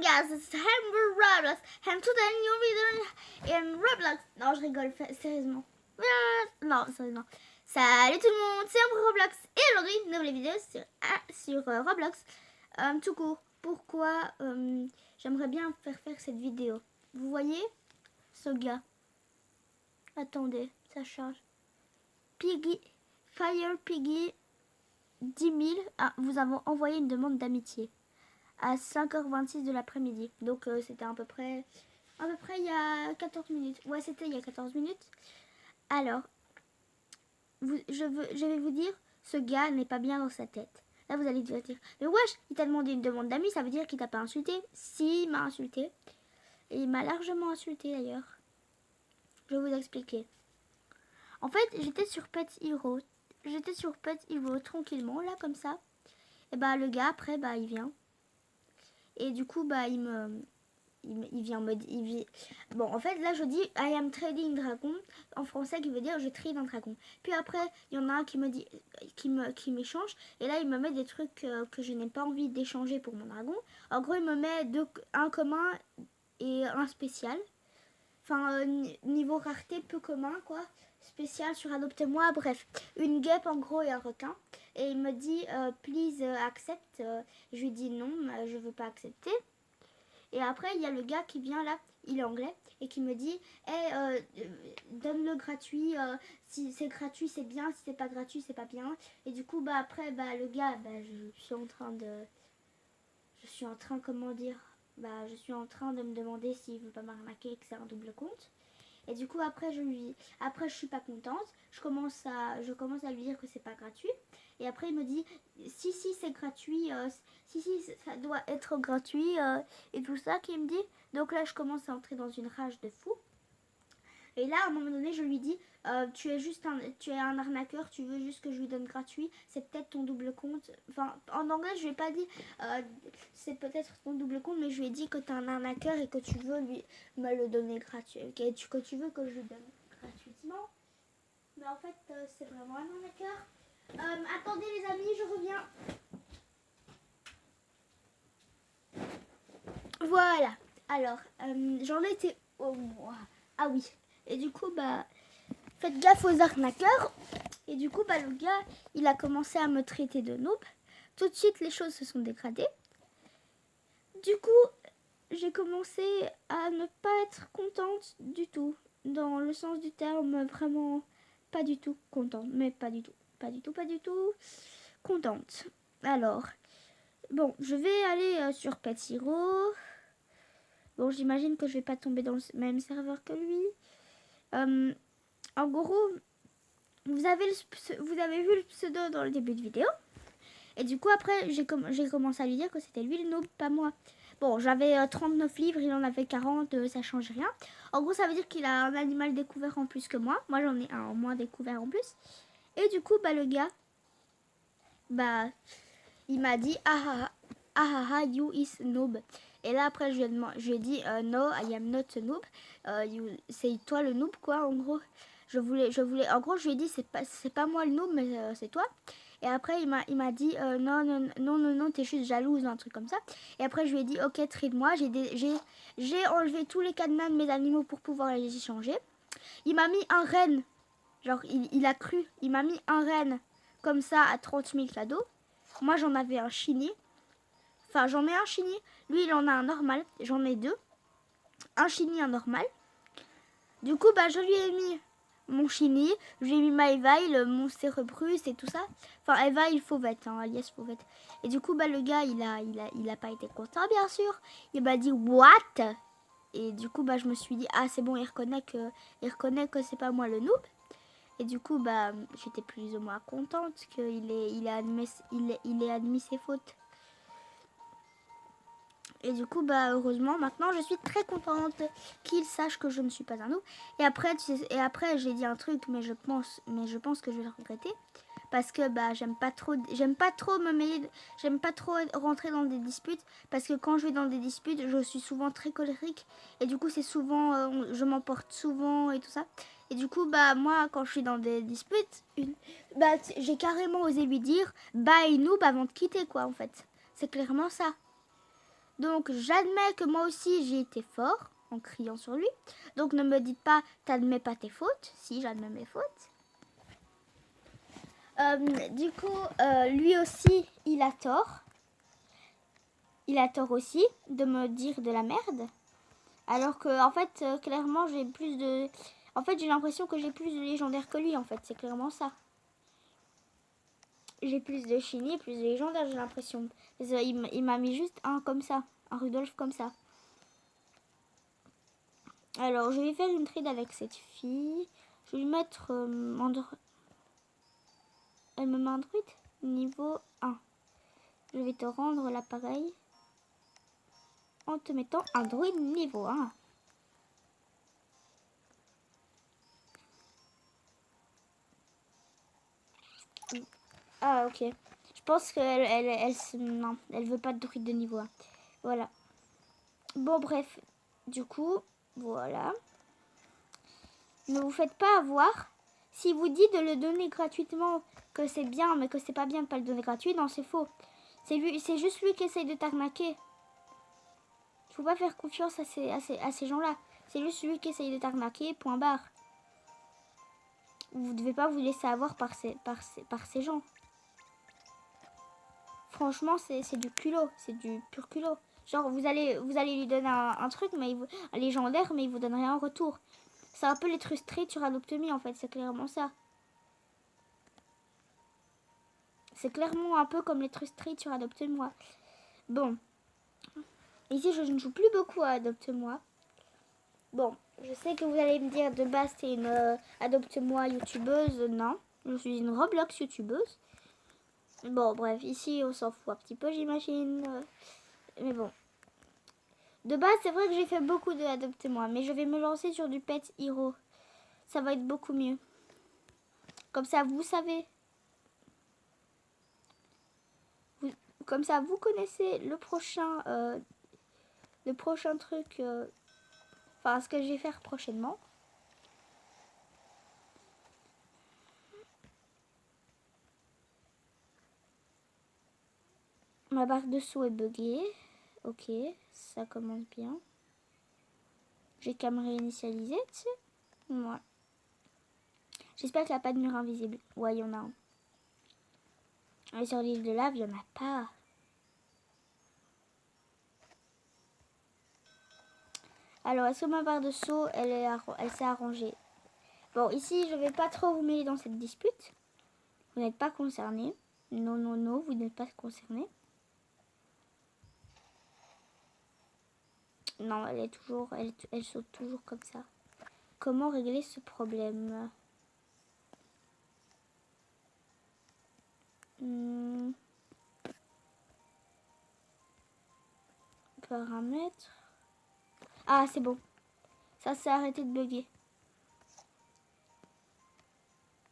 guys, it's Hamburg Roblox and today you'll be in Roblox. Non, je rigole, sérieusement. Non, sérieusement. Salut tout le monde, c'est Hamburg Roblox et aujourd'hui, nouvelle vidéo sur Roblox. Tout court, pourquoi j'aimerais bien faire cette vidéo. Vous voyez ce gars? Attendez, ça charge. Piggy, Fire Piggy 10 000. Ah, vous avez envoyé une demande d'amitié à 5h26 de l'après-midi. Donc c'était à peu près il y a 14 minutes. Ouais, c'était il y a 14 minutes. Alors, je vais vous dire, ce gars n'est pas bien dans sa tête. Là, vous allez dire, mais wesh, il t'a demandé une demande d'amis, ça veut dire qu'il t'a pas insulté? Si, il m'a insulté. Et il m'a largement insulté d'ailleurs. Je vais vous expliquer. En fait, j'étais sur Pet Hero. Tranquillement, là, comme ça. Et bah, le gars, après, bah, il vient. Et du coup, bah, il vient en mode... Bon, en fait, là, je dis I am trading dragon, en français, qui veut dire je trade un dragon. Puis après, il y en a un qui me dit... qui m'échange. Et là, il me met des trucs que je n'ai pas envie d'échanger pour mon dragon. En gros, il me met un commun et un spécial. Enfin, niveau rareté, peu commun, quoi. Spécial sur adoptez-moi. Bref, une guêpe, en gros, et un requin. Et il me dit, please accept. Je lui dis non, je veux pas accepter. Et après, il y a le gars qui vient là, il est anglais, et qui me dit, hey, donne-le gratuit. Si c'est gratuit, c'est bien. Si c'est pas gratuit, c'est pas bien. Et du coup, bah après, bah le gars, bah je suis en train, comment dire, bah je suis en train de me demander s'il veut pas m'arnaquer et que c'est un double compte. Et du coup, après, je suis pas contente. Je commence à lui dire que c'est pas gratuit. Et après, il me dit, si, c'est gratuit. Si, ça doit être gratuit. Et tout ça qu'il me dit. Donc là, je commence à entrer dans une rage de fou. Et là, à un moment donné, je lui dis, tu es un arnaqueur, tu veux juste que je lui donne gratuit. C'est peut-être ton double compte. Enfin, en anglais, je lui ai pas dit, c'est peut-être ton double compte, mais je lui ai dit que tu es un arnaqueur et que tu veux me le donner gratuit. Okay, que tu veux que je lui donne gratuitement. Mais en fait, c'est vraiment un arnaqueur. Attendez les amis, je reviens. Voilà. Alors, j'en étais au mois. Ah oui. Et du coup, bah, faites gaffe aux arnaqueurs. Et du coup, bah, le gars, il a commencé à me traiter de noob. Tout de suite, les choses se sont dégradées. Du coup, j'ai commencé à ne pas être contente du tout. Dans le sens du terme, vraiment pas du tout contente. Mais pas du tout contente. Alors, bon, je vais aller sur Pet Hero. Bon, j'imagine que je vais pas tomber dans le même serveur que lui. En gros, vous avez vu le pseudo dans le début de vidéo. Et du coup, après, j'ai commencé à lui dire que c'était lui le noob, pas moi. Bon, j'avais 39 livres, il en avait 40, ça change rien. En gros, ça veut dire qu'il a un animal découvert en plus que moi. Moi, j'en ai un en moins découvert en plus. Et du coup, bah, le gars, bah, il m'a dit, you is noob. Et là, après, je lui ai dit, no, I am not a noob. C'est toi le noob, quoi, en gros. En gros, je lui ai dit, c'est pas moi le noob, mais c'est toi. Et après, il m'a dit, non, t'es juste jalouse, un truc comme ça. Et après, je lui ai dit, ok, trade-moi. J'ai enlevé tous les cadenas de mes animaux pour pouvoir les échanger. Il m'a mis un renne. Genre, il a cru. Il m'a mis un renne comme ça à 30 000 cadeaux. Moi, j'en avais un shiny. Enfin, j'en ai un shiny. Lui, il en a un normal. J'en ai deux. Un shiny, un normal. Du coup, bah, je lui ai mis mon shiny. Je lui ai mis ma Evail, mon Cerebrus et tout ça. Enfin, Evail Fauvette, hein, alias Fauvette. Et du coup, bah, le gars, il a pas été content, bien sûr. Il m'a dit, what? Et du coup, bah, je me suis dit, ah, c'est bon, il reconnaît que c'est pas moi le noob. Et du coup, bah, j'étais plus ou moins contente qu'il ait admis ses fautes. Et du coup, bah, heureusement, maintenant, je suis très contente qu'il sache que je ne suis pas un noob. Et après, j'ai dit un truc, mais je pense que je vais le regretter. Parce que, bah, j'aime pas trop rentrer dans des disputes. Parce que quand je vais dans des disputes, je suis souvent très colérique. Et du coup, c'est souvent, je m'emporte souvent et tout ça. Et du coup, bah, moi, quand je suis dans des disputes, bah, j'ai carrément osé lui dire, bye noob avant de quitter, quoi, en fait. C'est clairement ça. Donc j'admets que moi aussi j'ai été fort en criant sur lui. Donc ne me dites pas t'admets pas tes fautes. Si, j'admets mes fautes. Du coup, lui aussi, il a tort. Il a tort aussi de me dire de la merde. Alors que, en fait, clairement, j'ai plus de... En fait, j'ai l'impression que j'ai plus de légendaire que lui, en fait. C'est clairement ça. J'ai plus de Shiny, plus de légendaire, j'ai l'impression. Il m'a mis juste un comme ça. Un Rudolph comme ça. Alors, je vais faire une trade avec cette fille. Je vais lui mettre... Elle me met un druide niveau 1. Je vais te rendre l'appareil en te mettant un druide niveau 1. Ah, ok. Je pense elle veut pas de druide de niveau 1. Voilà. Bon, bref. Du coup, voilà. Ne vous faites pas avoir. Si vous dites de le donner gratuitement, que c'est bien, mais que c'est pas bien de pas le donner gratuit, non, c'est faux. C'est juste lui qui essaye de t'arnaquer. Il faut pas faire confiance à ces gens-là. C'est juste lui qui essaye de t'arnaquer, point barre. Vous devez pas vous laisser avoir par ces gens. Franchement, c'est du culot. C'est du pur culot. Genre, vous allez lui donner un truc, un légendaire, mais il vous donne rien en retour. C'est un peu les trustrés sur Adoptemi, en fait. C'est clairement ça. C'est clairement un peu comme les trustrés sur Adopte-moi. Bon. Ici, je ne joue plus beaucoup à Adopte-moi. Bon, je sais que vous allez me dire de base, c'est une Adopte-moi youtubeuse. Non, je suis une Roblox youtubeuse. Bon, bref, ici, on s'en fout un petit peu, j'imagine. Mais bon. De base, c'est vrai que j'ai fait beaucoup de Adopte-moi, mais je vais me lancer sur du Pet Hero. Ça va être beaucoup mieux. Comme ça, vous savez. Comme ça, vous connaissez le prochain truc. Enfin, ce que je vais faire prochainement. Ma barre de saut est buggée. Ok, ça commence bien. J'ai qu'à me réinitialiser, tu sais. Ouais. J'espère qu'il n'y a pas de mur invisible. Ouais, il y en a un. Mais sur l'île de lave, il n'y en a pas. Alors, est-ce que ma barre de saut, elle s'est arrangée? Bon, ici, je ne vais pas trop vous mêler dans cette dispute. Vous n'êtes pas concernés. Non, non, non, vous n'êtes pas concernés. Non, elle saute toujours comme ça. Comment régler ce problème? Paramètres. Ah, c'est bon. Ça s'est arrêté de bugger.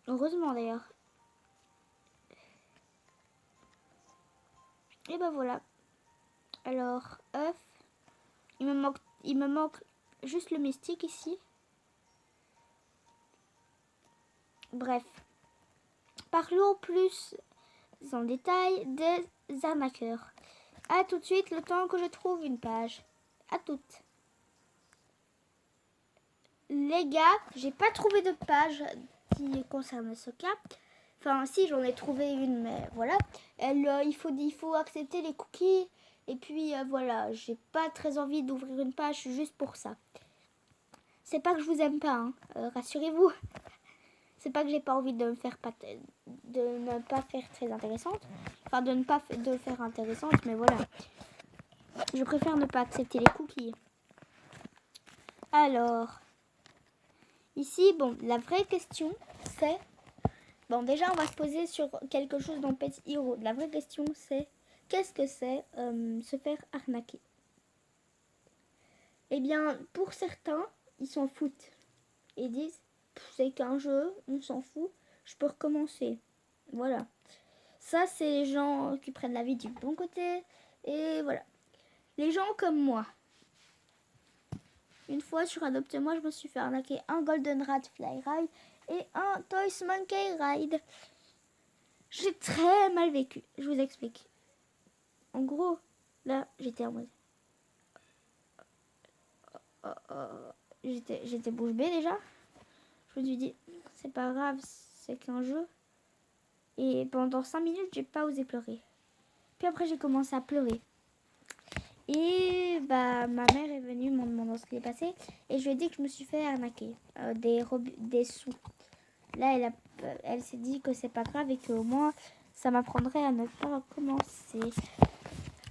Heureusement d'ailleurs. Et ben voilà. Alors, œuf. Il me manque juste le mystique ici. Bref. Parlons plus en détail des arnaqueurs. A tout de suite, le temps que je trouve une page. À toutes. Les gars, j'ai pas trouvé de page qui concerne ce cas. Enfin, si, j'en ai trouvé une, mais voilà. Il faut accepter les cookies. Et puis, voilà, j'ai pas très envie d'ouvrir une page juste pour ça. C'est pas que je vous aime pas, hein. Rassurez-vous. C'est pas que j'ai pas envie de ne pas faire très intéressante. Enfin, de ne pas de faire intéressante, mais voilà. Je préfère ne pas accepter les cookies. Alors, ici, bon, la vraie question, c'est... Bon, déjà, on va se poser sur quelque chose dans Pet Hero. La vraie question, c'est... Qu'est-ce que c'est se faire arnaquer? Eh bien, pour certains, ils s'en foutent. Ils disent, c'est qu'un jeu, on s'en fout, je peux recommencer. Voilà. Ça, c'est les gens qui prennent la vie du bon côté. Et voilà. Les gens comme moi. Une fois sur Adopte-moi, je me suis fait arnaquer un Goldenrod Fly Ride et un Toys Monkey Ride. J'ai très mal vécu. Je vous explique. En gros, là, j'étais en mode... j'étais bouche bée déjà. Je me suis dit, c'est pas grave, c'est qu'un jeu. Et pendant 5 minutes, j'ai pas osé pleurer. Puis après, j'ai commencé à pleurer. Et bah, ma mère est venue me demander ce qui est passé. Et je lui ai dit que je me suis fait arnaquer des sous. Là, elle s'est dit que c'est pas grave et qu'au moins, ça m'apprendrait à ne pas recommencer.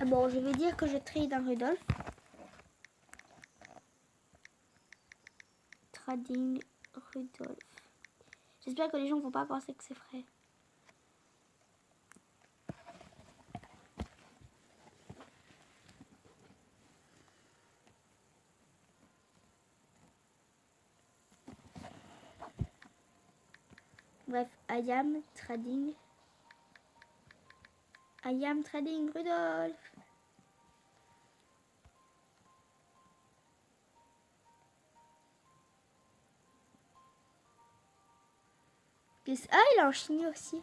Bon, je vais dire que je trade un Rudolf. Trading Rudolf. J'espère que les gens vont pas penser que c'est vrai. Bref, I am trading Rudolf. Ah, il a en chigné aussi.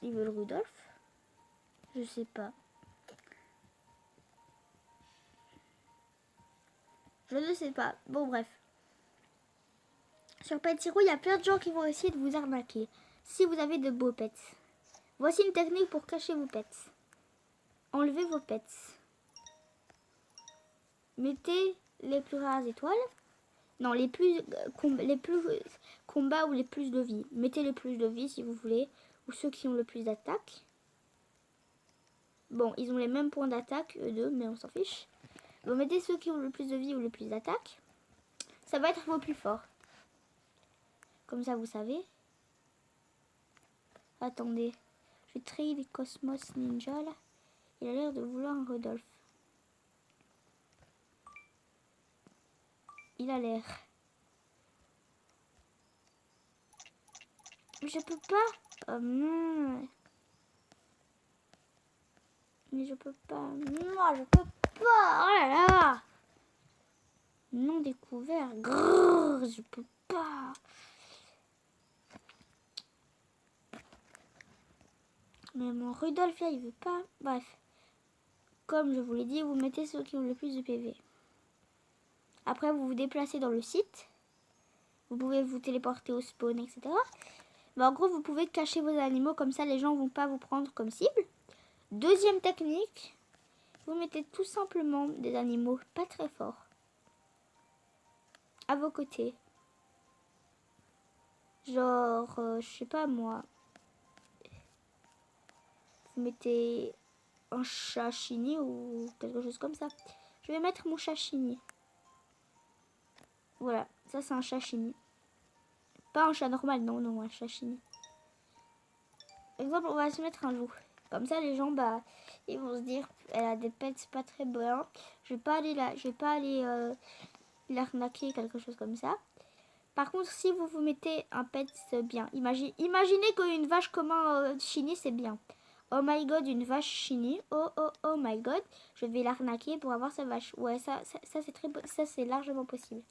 Il veut le Rudolf? Je sais pas. Je ne sais pas. Bon, bref. Sur Pet Hero, il y a plein de gens qui vont essayer de vous arnaquer. Si vous avez de beaux pets. Voici une technique pour cacher vos pets. Enlevez vos pets. Mettez les plus rares étoiles. Non, les plus combats ou les plus de vie. Mettez les plus de vie si vous voulez. Ou ceux qui ont le plus d'attaque. Bon, ils ont les mêmes points d'attaque, eux deux, mais on s'en fiche. Vous mettez ceux qui ont le plus de vie ou le plus d'attaque. Ça va être vos plus forts. Comme ça, vous savez. Attendez. Je vais trade Cosmos Ninja, là. Il a l'air de vouloir un Rudolf. Il a l'air. Mais je peux pas. Oh non. Mais je peux pas. Non, je peux pas. Oh là là. Non découvert. Grrr, je peux pas. Mais mon Rudolf là, il veut pas. Bref. Comme je vous l'ai dit, vous mettez ceux qui ont le plus de PV. Après, vous vous déplacez dans le site. Vous pouvez vous téléporter au spawn, etc. Mais en gros, vous pouvez cacher vos animaux. Comme ça, les gens ne vont pas vous prendre comme cible. Deuxième technique. Vous mettez tout simplement des animaux pas très forts à vos côtés. Genre, je sais pas moi. Vous mettez un chat chini ou quelque chose comme ça. Je vais mettre mon chat chini. Voilà, ça c'est un chat chini. Pas un chat normal, non, non, un chat chini. Par exemple, on va se mettre un loup. Comme ça, les gens, bah, ils vont se dire, elle a des pets pas très bons. Je vais pas aller là, je vais pas aller l'arnaquer, quelque chose comme ça. Par contre, si vous vous mettez un pet, c'est bien. Imaginez qu'une vache commun chini, c'est bien. Oh my god, une vache chini. Oh my god. Je vais l'arnaquer pour avoir sa vache. Ouais, ça c'est très, ça c'est largement possible.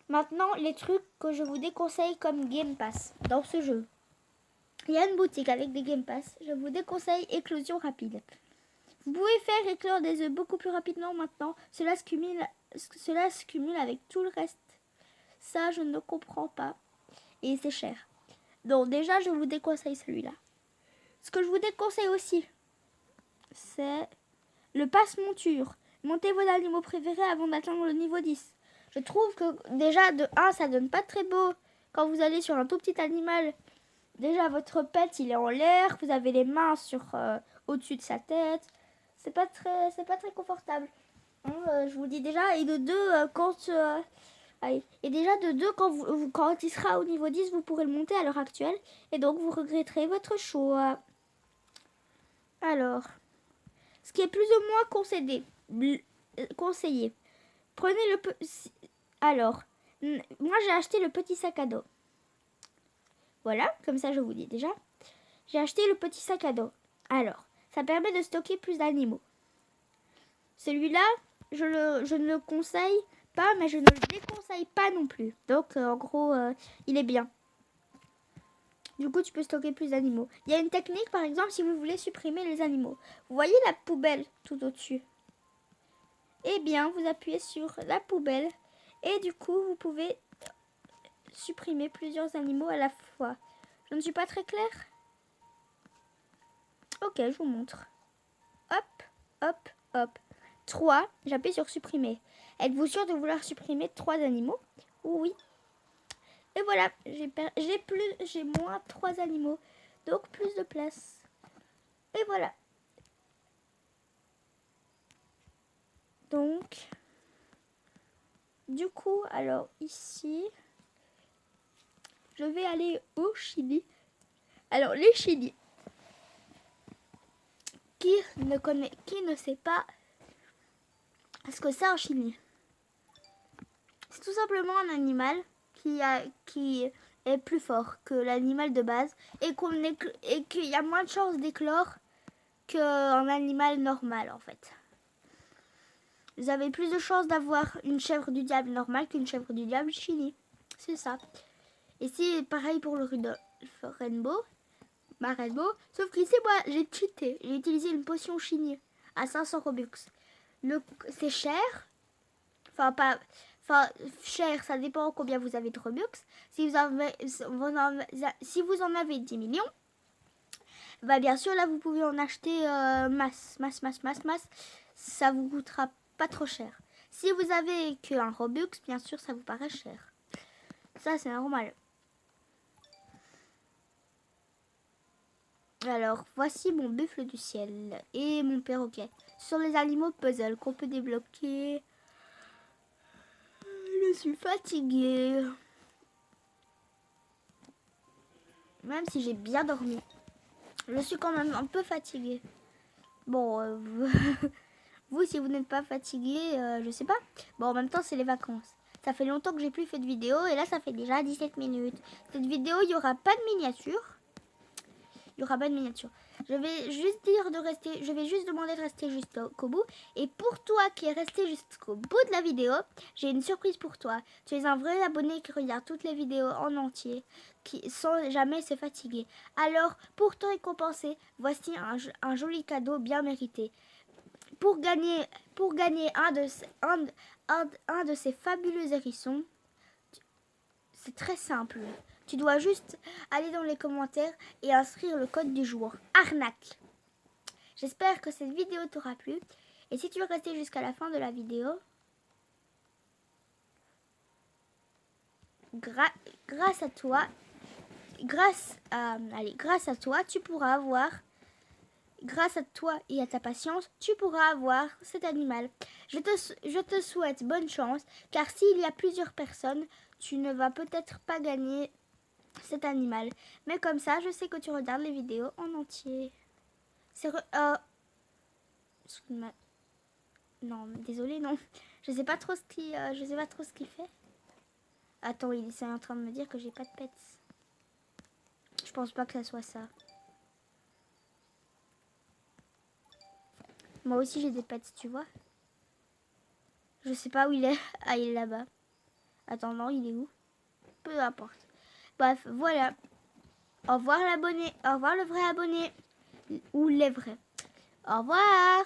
Maintenant, les trucs que je vous déconseille comme Game Pass dans ce jeu. Il y a une boutique avec des Game Pass. Je vous déconseille éclosion rapide. Vous pouvez faire éclore des œufs beaucoup plus rapidement maintenant. Cela se cumule avec tout le reste. Ça, je ne comprends pas. Et c'est cher. Donc déjà, je vous déconseille celui-là. Ce que je vous déconseille aussi, c'est le passe-monture. Montez vos animaux préférés avant d'atteindre le niveau 10. Je trouve que déjà, de 1, ça donne pas très beau. Quand vous allez sur un tout petit animal, déjà votre pet, il est en l'air. Vous avez les mains sur au-dessus de sa tête. C'est pas très confortable. Je vous le dis déjà. Et de 2, et déjà de 2, quand il sera au niveau 10, vous pourrez le monter à l'heure actuelle. Et donc, vous regretterez votre choix. Alors, ce qui est plus ou moins conseillé. Prenez le... Alors, moi j'ai acheté le petit sac à dos. Voilà, comme ça je vous dis déjà. J'ai acheté le petit sac à dos. Alors, ça permet de stocker plus d'animaux. Celui-là, je ne le conseille pas, mais je ne le déconseille pas non plus. Donc, en gros, il est bien. Du coup, tu peux stocker plus d'animaux. Il y a une technique, par exemple, si vous voulez supprimer les animaux. Vous voyez la poubelle tout au-dessus? Eh bien, vous appuyez sur la poubelle et du coup, vous pouvez supprimer plusieurs animaux à la fois. Je ne suis pas très claire? Ok, je vous montre. Hop, hop, hop. 3, j'appuie sur supprimer. Êtes-vous sûr de vouloir supprimer 3 animaux? Oui. Et voilà, j'ai moins 3 animaux. Donc plus de place. Et voilà. Donc, du coup, alors ici, je vais aller au Chili. Alors, les Chili. Qui ne sait pas ce que c'est un Chili? C'est tout simplement un animal qui est plus fort que l'animal de base et qu'il y a moins de chances d'éclore qu'un animal normal en fait. Vous avez plus de chances d'avoir une chèvre du diable normale qu'une chèvre du diable Chili. C'est ça. Et c'est pareil pour le Rudolph Rainbow. Sauf qu'ici, moi, j'ai cheaté. J'ai utilisé une potion Chili à 500 Robux. C'est cher. Enfin, pas... Enfin, cher, ça dépend combien vous avez de Robux. Si vous en avez 10 millions, bah bien sûr, là, vous pouvez en acheter masse. Ça vous coûtera pas trop cher. Si vous avez qu'un Robux, bien sûr, ça vous paraît cher. Ça, c'est normal. Alors, voici mon buffle du ciel et mon perroquet. Ce sont les animaux puzzle qu'on peut débloquer. Je suis fatiguée. Même si j'ai bien dormi. Je suis quand même un peu fatiguée. Bon, vous, si vous n'êtes pas fatigué, je sais pas. Bon, en même temps, c'est les vacances. Ça fait longtemps que j'ai plus fait de vidéo et là, ça fait déjà 17 minutes. Cette vidéo, il n'y aura pas de miniature. Il n'y aura pas de miniature. Je vais juste demander de rester jusqu'au bout. Et pour toi qui es resté jusqu'au bout de la vidéo, j'ai une surprise pour toi. Tu es un vrai abonné qui regarde toutes les vidéos en entier, sans jamais se fatiguer. Alors, pour te récompenser, voici un joli cadeau bien mérité. Pour gagner un de ces fabuleux hérissons, c'est très simple. Tu dois juste aller dans les commentaires et inscrire le code du jour. Arnaque. J'espère que cette vidéo t'aura plu. Et si tu veux rester jusqu'à la fin de la vidéo, grâce à toi, tu pourras avoir, grâce à toi et à ta patience, tu pourras avoir cet animal. Je te souhaite bonne chance, car s'il y a plusieurs personnes, tu ne vas peut-être pas gagner cet animal. Mais comme ça, je sais que tu regardes les vidéos en entier. Non, désolé, non. Je sais pas trop ce qu'il fait. Attends, il est en train de me dire que j'ai pas de pets. Je pense pas que ça soit ça. Moi aussi j'ai des pets, tu vois. Je sais pas où il est. Ah, il est là-bas. Attends, non, il est où? Peu importe. Bref, voilà. Au revoir l'abonné. Au revoir le vrai abonné. Ou les vrais. Au revoir.